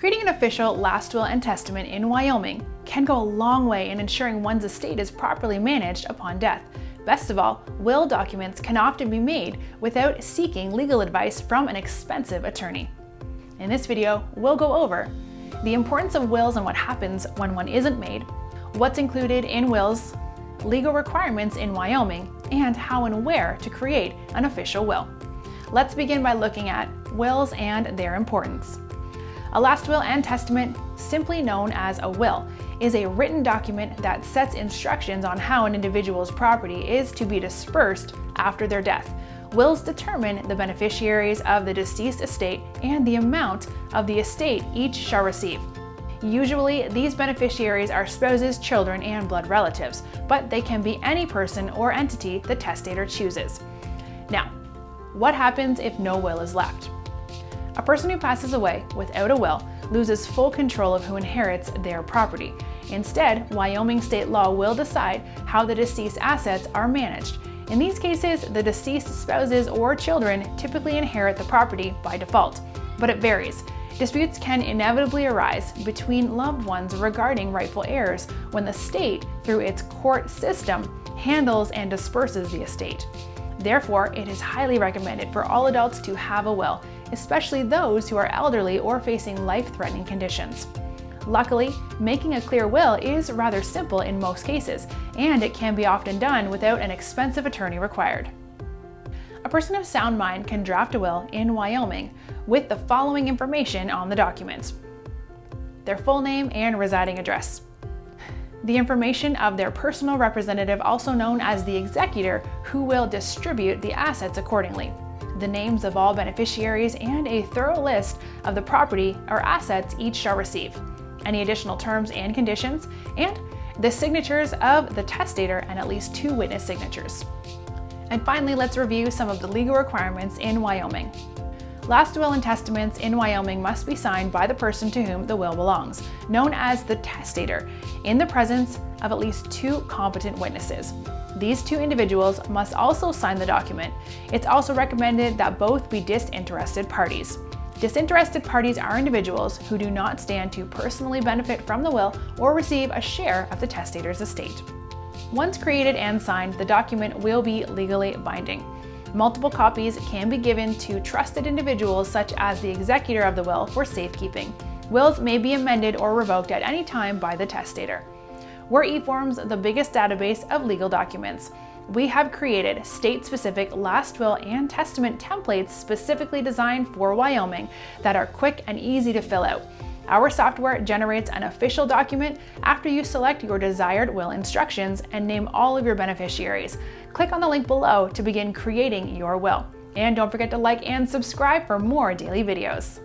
Creating an official last will and testament in Wyoming can go a long way in ensuring one's estate is properly managed upon death. Best of all, will documents can often be made without seeking legal advice from an expensive attorney. In this video, we'll go over the importance of wills and what happens when one isn't made, what's included in wills, legal requirements in Wyoming, and how and where to create an official will. Let's begin by looking at wills and their importance. A last will and testament, simply known as a will, is a written document that sets instructions on how an individual's property is to be dispersed after their death. Wills determine the beneficiaries of the deceased estate and the amount of the estate each shall receive. Usually, these beneficiaries are spouses, children, and blood relatives, but they can be any person or entity the testator chooses. Now, what happens if no will is left? A person who passes away without a will loses full control of who inherits their property. Instead, Wyoming state law will decide how the deceased assets are managed. In these cases, the deceased spouses or children typically inherit the property by default, but it varies. Disputes can inevitably arise between loved ones regarding rightful heirs when the state, through its court system, handles and disperses the estate. Therefore, it is highly recommended for all adults to have a will, especially those who are elderly or facing life-threatening conditions. Luckily, making a clear will is rather simple in most cases, and it can be often done without an expensive attorney required. A person of sound mind can draft a will in Wyoming with the following information on the document: their full name and residing address, the information of their personal representative, also known as the executor, who will distribute the assets accordingly, the names of all beneficiaries, and a thorough list of the property or assets each shall receive, any additional terms and conditions, and the signatures of the testator and at least 2 witness signatures. And finally, let's review some of the legal requirements in Wyoming. Last will and testaments in Wyoming must be signed by the person to whom the will belongs, known as the testator, in the presence of at least 2 competent witnesses. These 2 individuals must also sign the document. It's also recommended that both be disinterested parties. Disinterested parties are individuals who do not stand to personally benefit from the will or receive a share of the testator's estate. Once created and signed, the document will be legally binding. Multiple copies can be given to trusted individuals such as the executor of the will for safekeeping. Wills may be amended or revoked at any time by the testator. We're eForms, the biggest database of legal documents. We have created state-specific last will and testament templates specifically designed for Wyoming that are quick and easy to fill out. Our software generates an official document after you select your desired will instructions and name all of your beneficiaries. Click on the link below to begin creating your will. And don't forget to like and subscribe for more daily videos.